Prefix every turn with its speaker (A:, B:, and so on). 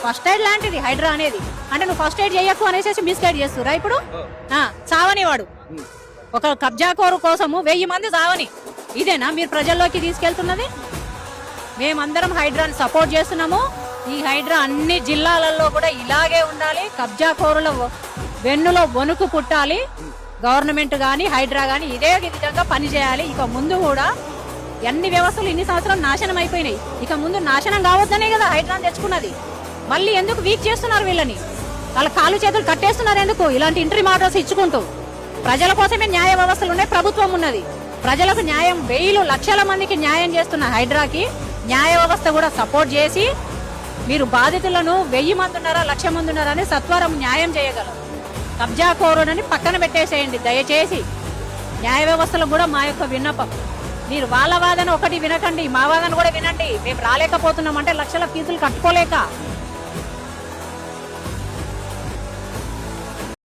A: First aid లాంటిది హైడ్రా అనేది. అంటే నువ్వు ఫస్ట్ ఎయిడ్ చేయకు అనేసి మిస్గైడ్ చేస్తురా ఇప్పుడు. చావని వాడు ఒక కబ్జాకోరు కోసము 1000 మంది చావని. ఇదేనా మీరు ప్రజల్లోకి తీసుకెళ్తున్నది? మేమందరం హైడ్రాని సపోర్ట్ చేస్తున్నాము. ఈ హైడ్రా అన్ని జిల్లాలలో కూడా ఇలాగే ఉండాలి. కబ్జాకోరుల వెన్నులో వణుకు పుట్టాలి. గవర్నమెంట్ కానీ హైడ్రా కానీ ఇదే విధంగా పనిచేయాలి. ఇక ముందు కూడా అన్ని వ్యవస్థలు ఇన్ని సంవత్సరాలు నాశనం అయిపోయినాయి. ఇక ముందు నాశనం కావద్దనే కదా హైడ్రాని తెచ్చుకున్నది. మళ్ళీ ఎందుకు వీక్ చేస్తున్నారు వీళ్ళని? వాళ్ళ కాలు చేతులు కట్టేస్తున్నారు ఎందుకు? ఇలాంటి ఇంట్రీ ఆర్డర్స్ ఇచ్చుకుంటూ. ప్రజల కోసమే న్యాయ వ్యవస్థలు ఉన్నాయి, ప్రభుత్వం ఉన్నది. ప్రజలకు న్యాయం 1000 లక్షల మందికి న్యాయం చేస్తున్న హైడ్రాకి న్యాయ వ్యవస్థ కూడా సపోర్ట్ చేసి మీరు బాధితులను 1000 మంది ఉన్నారా 1,00,000 మంది ఉన్నారా అని సత్వరం న్యాయం చేయగలరు. కబ్జాకోరునని పక్కన పెట్టేసేయండి దయచేసి. న్యాయ వ్యవస్థలో కూడా మా యొక్క విన్నపం, మీరు వాళ్ళ వాదన ఒకటి వినకండి, మా వాదన కూడా వినండి. మేము రాలేకపోతున్నాం అంటే లక్షల ఫీజులు కట్టుకోలేక